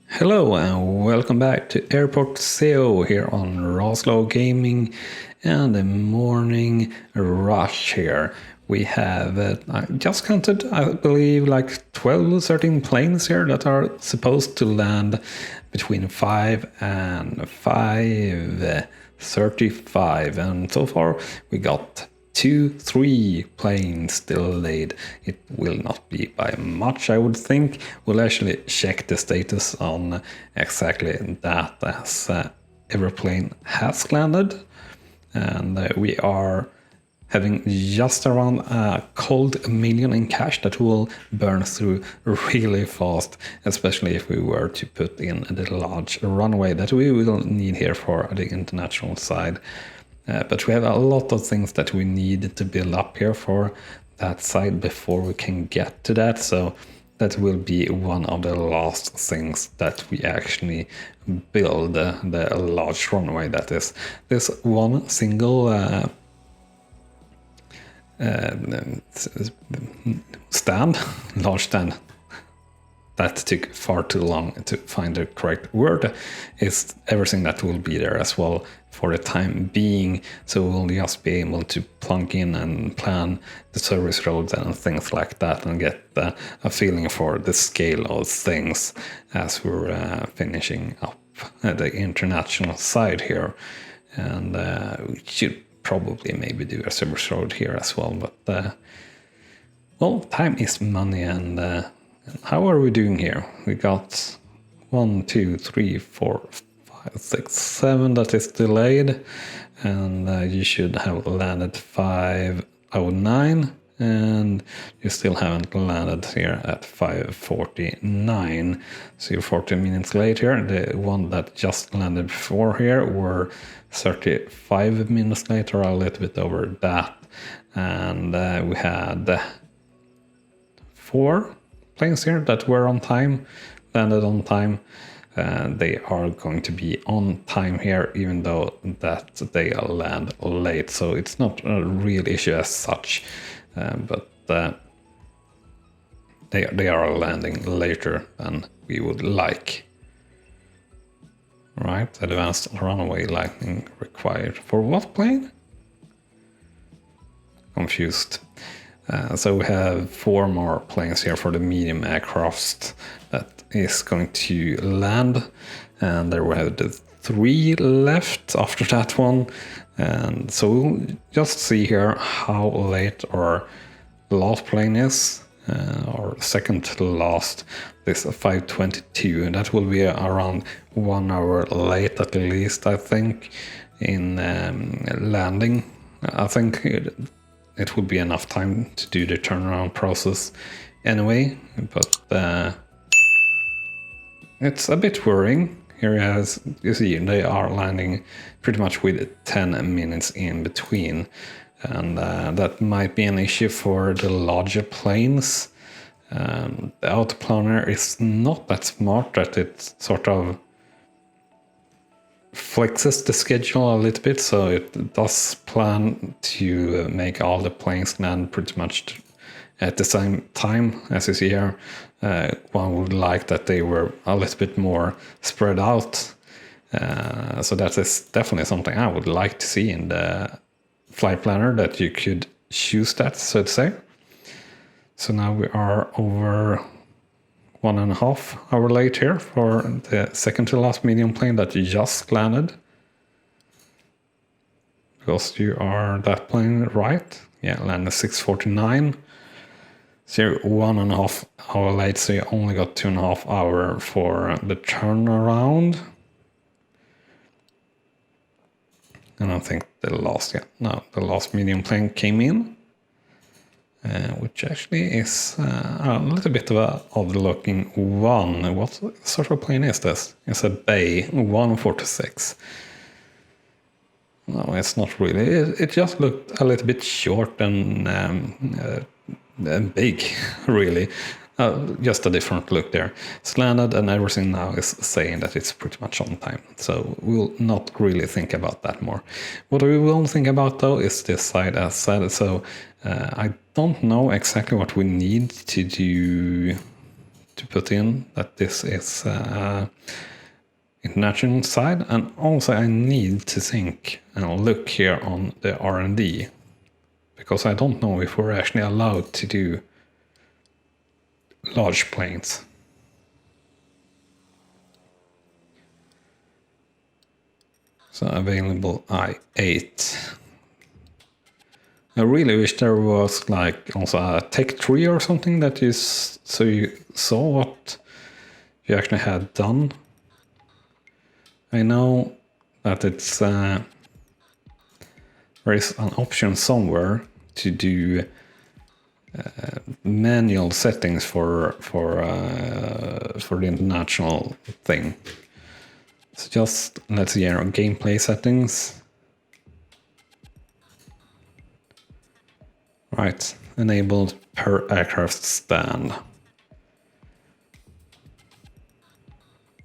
Hello and welcome back to Airport ACEO here on RawSlowGaming and the morning rush here. We have, I just counted, I believe, like 12, 13 planes here that are supposed to land between 5 and 5:35, and so far we got 3 planes delayed. It will not be by much, I would think. We'll actually check the status on exactly that as every plane has landed. And we are having just around a cold million in cash that will burn through really fast, especially if we were to put in the large runway that we will need here for the international side. But we have a lot of things that we need to build up here for that side before we can get to that. So that will be one of the last things that we actually build, the large runway that is. This one single large stand, that took far too long to find the correct word, is everything that will be there as well for the time being. So we'll just be able to plunk in and plan the service roads and things like that and get a feeling for the scale of things as we're finishing up the international side here. And we should probably maybe do a service road here as well. But well, time is money, and how are we doing here? We got 1, 2, 3, 4, 5, 6, 7 that is delayed, and you should have landed 5:09, and you still haven't landed here at 5:49. So you're 40 minutes later. The one that just landed before here were 35 minutes later, a little bit over that, and we had 4 planes here that were on time, landed on time. They are going to be on time here, even though that they land late. So it's not a real issue as such, but they are landing later than we would like. Right, advanced runway lighting required. For what plane? Confused. So we have 4 more planes here for the medium aircraft that is going to land, and there we have the 3 left after that one. And so we'll just see here how late our last plane is, or second to last, this 5:22, and that will be around 1 hour late at least, I think, in landing. I think it would be enough time to do the turnaround process anyway, but it's a bit worrying. Here as you see, they are landing pretty much with 10 minutes in between, and that might be an issue for the larger planes. The autoplanner is not that smart that it sort of flexes the schedule a little bit, so it does plan to make all the planes land pretty much at the same time. As you see here, one would like that they were a little bit more spread out, so that is definitely something I would like to see in the flight planner, that you could choose that, so to say. So now we are over 1.5 hours late here for the second to last medium plane that just landed. Because you are that plane, right? Yeah, landed 6:49. So you're 1.5 hours late, so you only got 2.5 hours for the turnaround. And I think the last medium plane came in. Which actually is a little bit of a odd-looking one. What sort of plane is this? It's a Bay 146. No, it's not really. It just looked a little bit short and big, really. Just a different look there. It's landed, and everything now is saying that it's pretty much on time. So we'll not really think about that more. What we will think about, though, is this side as said. So I don't know exactly what we need to do to put in that this is international side, and also I need to think and look here on the R&D, because I don't know if we're actually allowed to do large planes. So available I8. I really wish there was like also a tech tree or something that you so you saw what you actually had done. I know that it's there is an option somewhere to do manual settings for the international thing. So just let's see here, gameplay settings. Right, enabled per aircraft stand.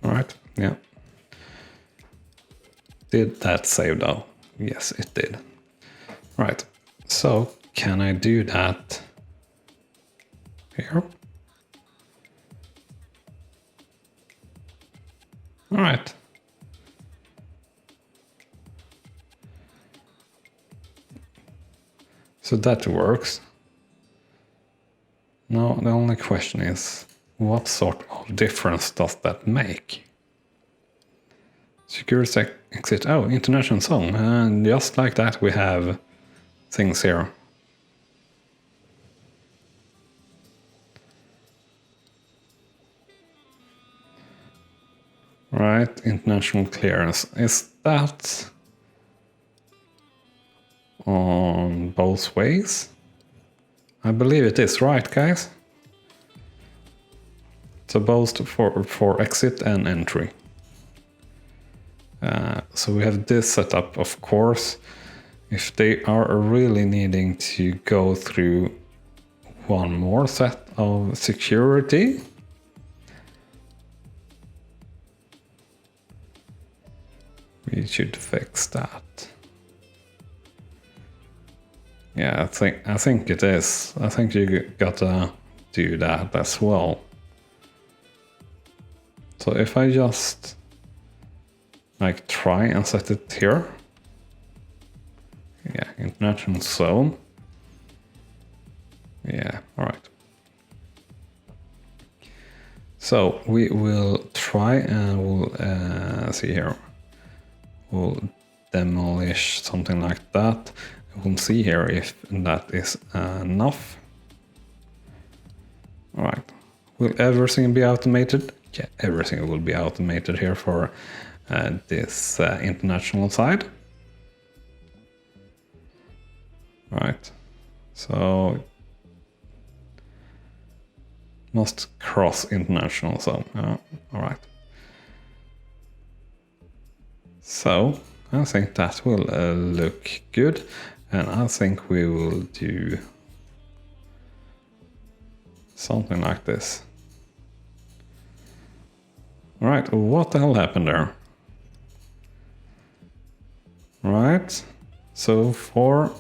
All right, yeah. Did that save though? Yes, it did. Right, so can I do that here? All right. So that works. Now the only question is, what sort of difference does that make? Secure exit, oh, international zone, and just like that we have things here. Right, international clearance, is that on both ways? I believe it is, right guys? So both for exit and entry. So we have this setup, of course. If they are really needing to go through one more set of security, we should fix that. Yeah, I think it is. I think you gotta do that as well. So if I just like try and set it here. Yeah, international zone. Yeah, all right. So we will try and we'll see here. We'll demolish something like that. We'll see here if that is enough. All right. Will everything be automated? Yeah, everything will be automated here for this international side. All right. So must cross international zone. All right. So I think that will look good, and I think we will do something like this. All right, what the hell happened there? All right, so 4,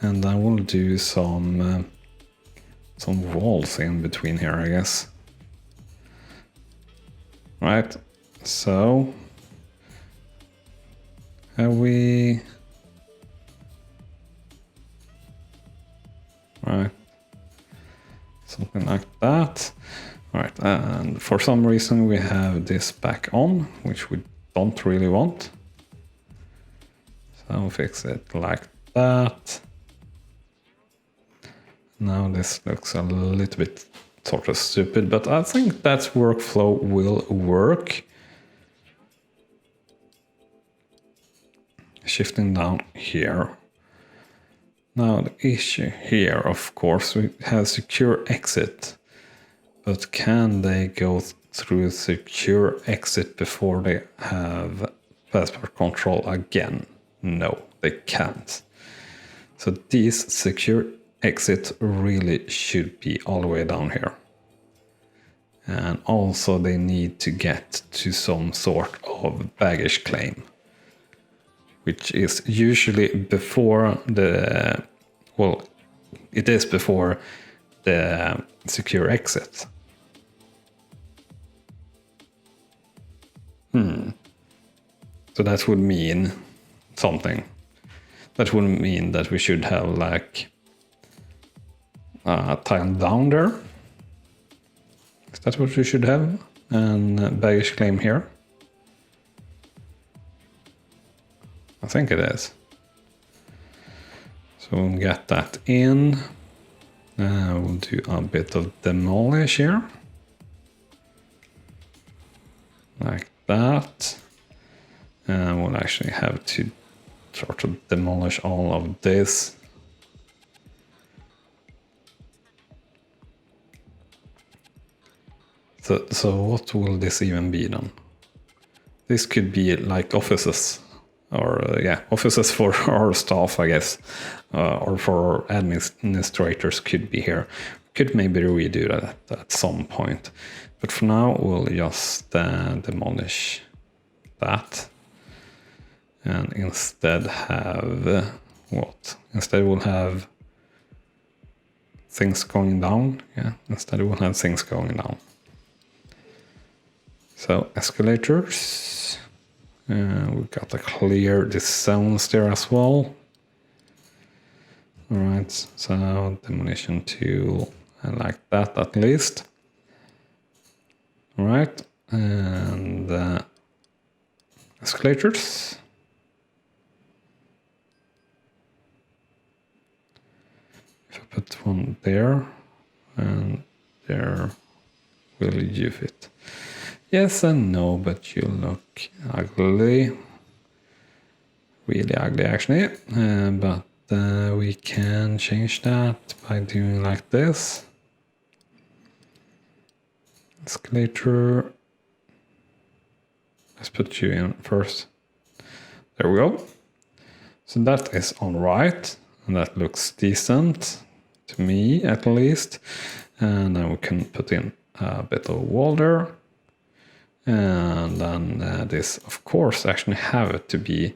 and I will do some walls in between here, I guess. All right, so have we? Right, something like that. All right, and for some reason we have this back on, which we don't really want. So I'll fix it like that. Now this looks a little bit sort of stupid, but I think that workflow will work. Shifting down here. Now the issue here, of course, we have secure exit, but can they go through secure exit before they have passport control again? No, they can't. So these secure exit really should be all the way down here. And also they need to get to some sort of baggage claim, which is usually before the, well, it is before the secure exit. So that would mean something. That would mean that we should have like a tile down there. Is that what we should have? And baggage claim here. I think it is. So we'll get that in. We'll do a bit of demolish here. Like that. And we'll actually have to sort of demolish all of this. So what will this even be then? This could be like offices, or offices for our staff, I guess, or for administrators could be here. Could maybe redo that at some point, but for now we'll just demolish that, and instead have what? Instead we'll have things going down. Yeah, instead we'll have things going down. So escalators, we've got to clear the zones there as well. All right, so demolition tool, I like that at least. All right, and escalators. If I put one there, and there, will you fit? Yes and no, but you look ugly. Really ugly, actually. But we can change that by doing like this. Escalator. Let's put you in first. There we go. So that is all right. And that looks decent to me, at least. And then we can put in a bit of wall there. And then this, of course, actually have it to be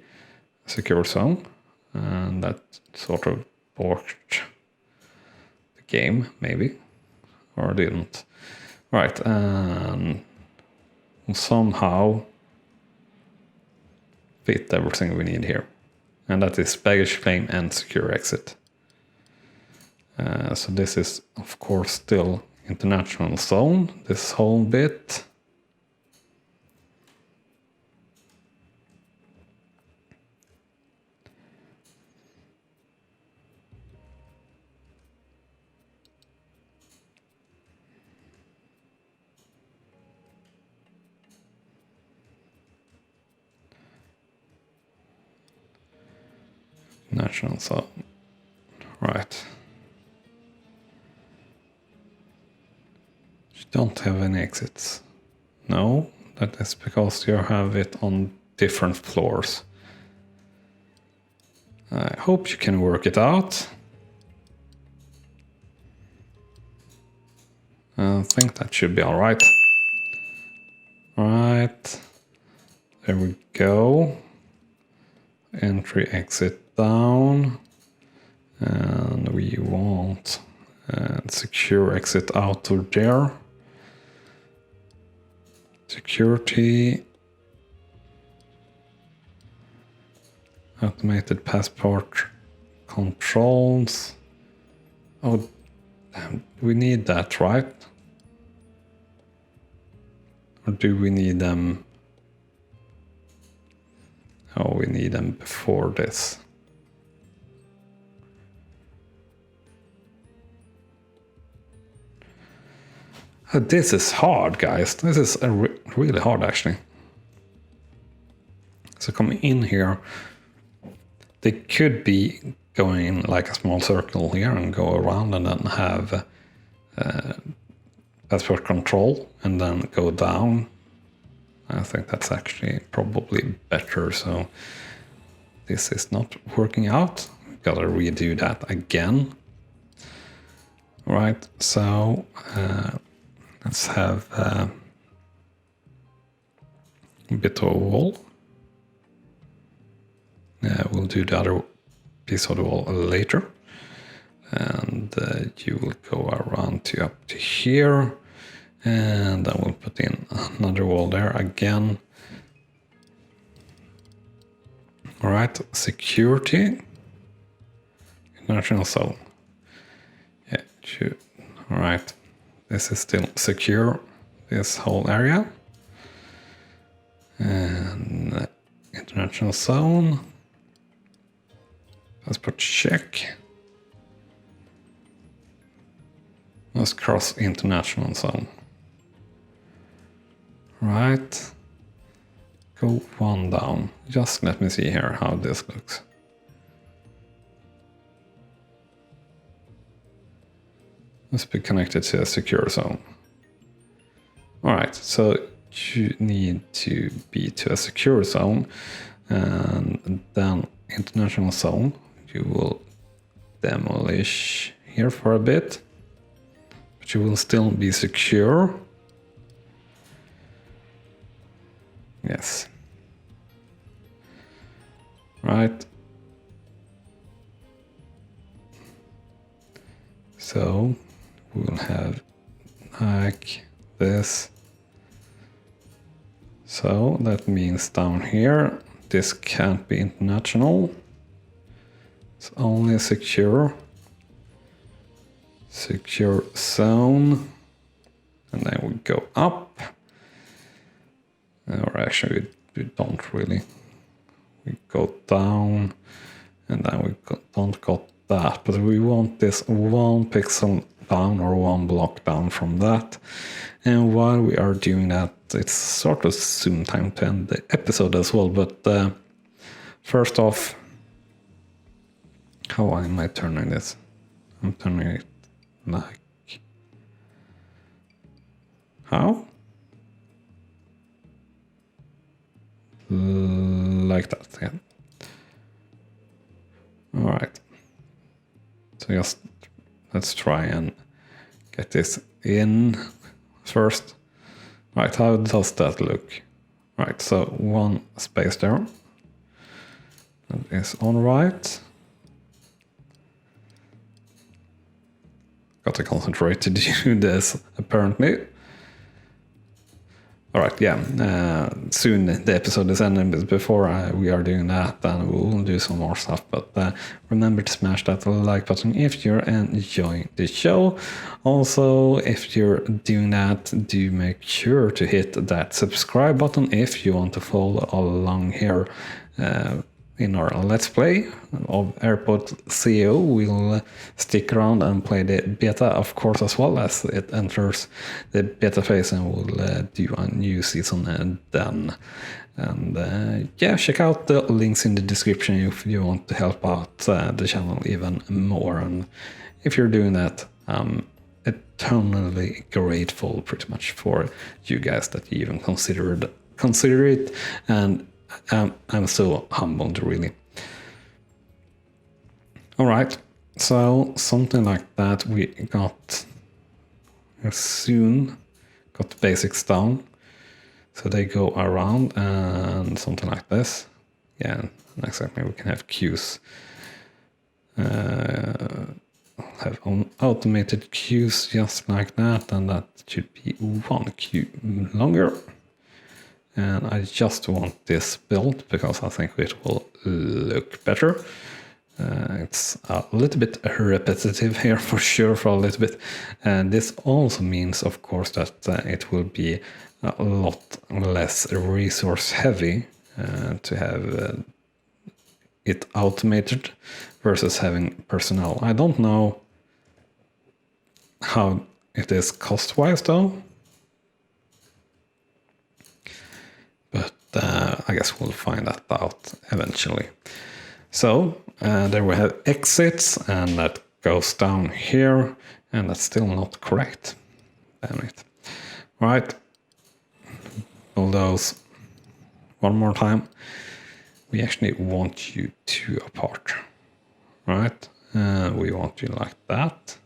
a secure zone. And that sort of borked the game, maybe. Or didn't. Right, and somehow fit everything we need here. And that is baggage claim and secure exit. So this is, of course, still international zone, this whole bit. National zone. Right. You don't have any exits. No, that is because you have it on different floors. I hope you can work it out. I think that should be all right. Right. There we go. Entry, exit down. And we want secure exit out of there. Security. Automated passport controls. Oh, damn. We need that, right? Or do we need them? Oh, we need them before this. Oh, this is hard, guys. This is really hard, actually. So coming in here, they could be going in like a small circle here and go around and then have passport control and then go down. I think that's actually probably better. So this is not working out. Gotta redo that again. Right, so let's have a bit of a wall. We'll do the other piece of the wall later. And you will go around to up to here. And then we'll put in another wall there again. All right, security, international zone. Yeah, shoot. All right, this is still secure, this whole area. And international zone. Let's put check. Let's cross international zone. Right. Go one down. Just let me see here how this looks. Let's be connected to a secure zone. Alright, so you need to be to a secure zone, and then international zone you will demolish here for a bit, but you will still be secure. Yes. Right. So we'll have like this. So that means down here, this can't be international. It's only secure zone. And then we go up. Or actually, we don't really. We go down, and then we don't got that, but we want this 1 pixel down or 1 block down from that. And while we are doing that, it's sort of soon time to end the episode as well, but first off, how am I turning this? I'm turning it like... How? Like that, yeah. All right. So just let's try and get this in first. Right, how does that look? Right, so 1 space there. That is all right. Got to concentrate to do this, apparently. All right, yeah, soon the episode is ending, but before we are doing that, then we'll do some more stuff. But remember to smash that like button if you're enjoying the show. Also, if you're doing that, do make sure to hit that subscribe button if you want to follow along here in our Let's Play of Airport ACEO. We'll stick around and play the beta, of course, as well as it enters the beta phase, and we'll do a new season then. And yeah, check out the links in the description if you want to help out the channel even more. And if you're doing that, I'm eternally grateful pretty much for you guys that you even consider it, and I'm so humbled, really. All right, so something like that we got soon. Got the basics down, so they go around and something like this. Yeah, exactly. We can have queues. Have automated queues just like that, and that should be 1 queue longer. And I just want this built because I think it will look better. It's a little bit repetitive here for sure, for a little bit. And this also means, of course, that it will be a lot less resource heavy to have it automated versus having personnel. I don't know how it is cost-wise though. But I guess we'll find that out eventually. So there we have exits, and that goes down here, and that's still not correct. Damn it. Right. All those one more time. We actually want you 2 apart. Right. We want you like that.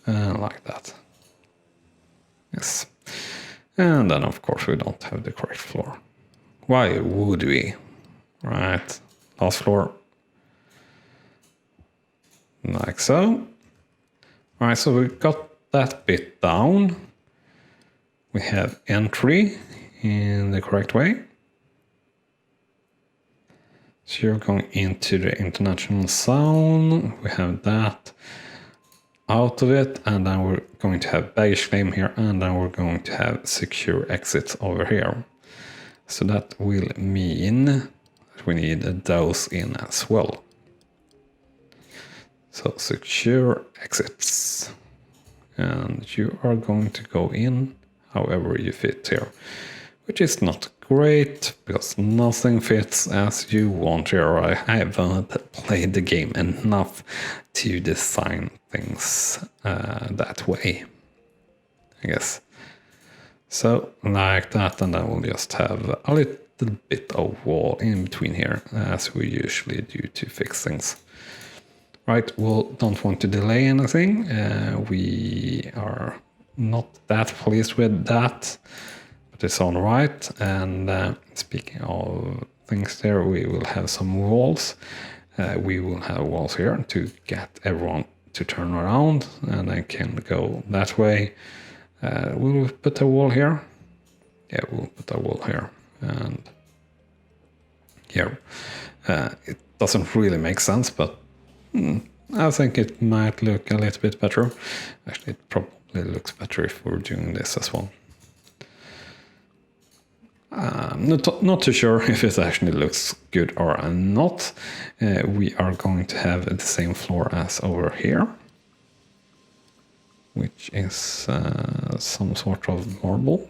And like that. Yes. And then, of course, we don't have the correct floor. Why would we? Right, last floor. Like so. All right, so we got that bit down. We have entry in the correct way. So you're going into the international zone. We have that out of it, and then we're going to have baggage claim here, and then we're going to have secure exits over here. So that will mean that we need those in as well. So secure exits, and you are going to go in however you fit here, which is not great because nothing fits as you want here. I haven't played the game enough to design things that way, I guess. So like that, and then we'll just have a little bit of wall in between here, as we usually do to fix things. Right, we don't want to delay anything. We are not that pleased with that, but it's all right. And speaking of things there, we will have some walls. We will have walls here to get everyone to turn around, and I can go that way. We'll put a wall here. Yeah, we'll put a wall here and here. It doesn't really make sense, but I think it might look a little bit better. Actually, it probably looks better if we're doing this as well. Not too sure if it actually looks good or not. We are going to have the same floor as over here, which is some sort of marble.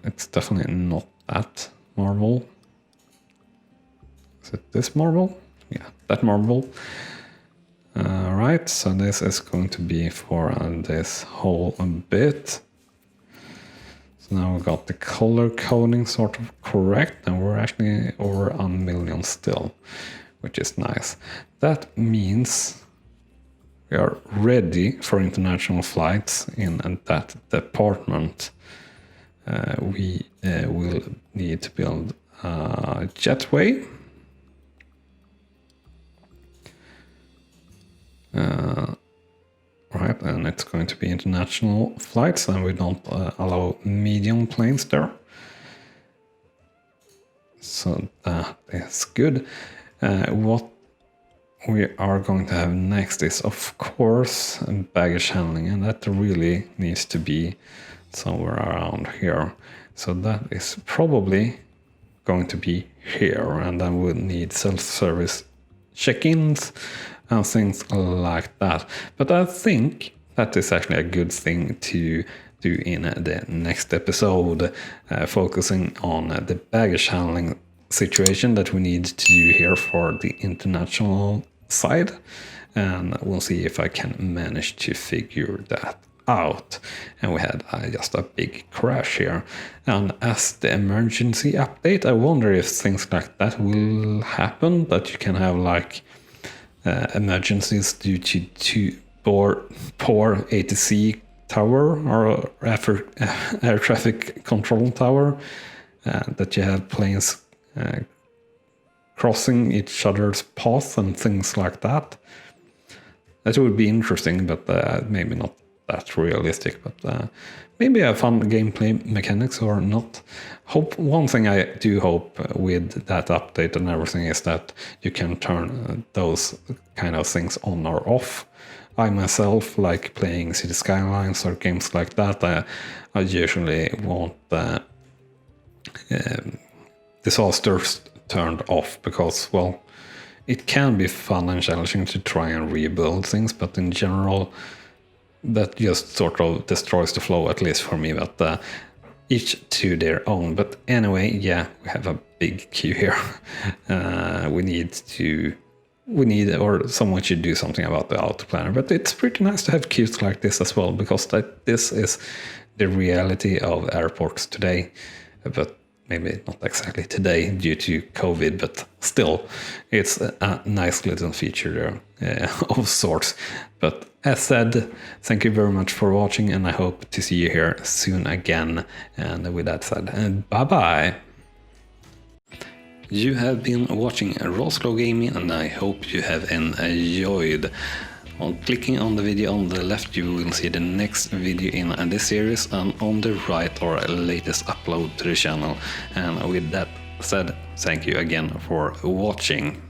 It's definitely not that marble. Is it this marble? Yeah, that marble. Right, so this is going to be for this whole bit. So now we got the color coding sort of correct, and we're actually over 1 million still, which is nice. That means we are ready for international flights in that department. We will need to build a jetway. Right, and it's going to be international flights, and we don't allow medium planes there. So that is good. What we are going to have next is, of course, baggage handling, and that really needs to be somewhere around here. So that is probably going to be here, and then we'll need self-service check-ins and things like that. But I think that is actually a good thing to do in the next episode, focusing on the baggage handling situation that we need to do here for the international side. And we'll see if I can manage to figure that out. And we had just a big crash here. And as the emergency update, I wonder if things like that will happen, that you can have like emergencies due to poor ATC tower or air traffic control tower, that you have planes crossing each other's path and things like that. That would be interesting, but maybe not that realistic, but maybe a fun gameplay mechanics or not. One thing I do hope with that update and everything is that you can turn those kind of things on or off. I myself like playing City Skylines or games like that. I usually want disasters turned off because, well, it can be fun and challenging to try and rebuild things, but in general, that just sort of destroys the flow, at least for me, but each to their own. But anyway, yeah, we have a big queue here. We need, or someone should do something about the auto planner, but it's pretty nice to have queues like this as well, because this is the reality of airports today, but maybe not exactly today due to COVID, but still, it's a nice little feature there of sorts. But as said, thank you very much for watching, and I hope to see you here soon again. And with that said, bye-bye! You have been watching RawSlowGaming, and I hope you have enjoyed. On clicking on the video on the left, you will see the next video in this series, and on the right, our latest upload to the channel. And with that said, thank you again for watching.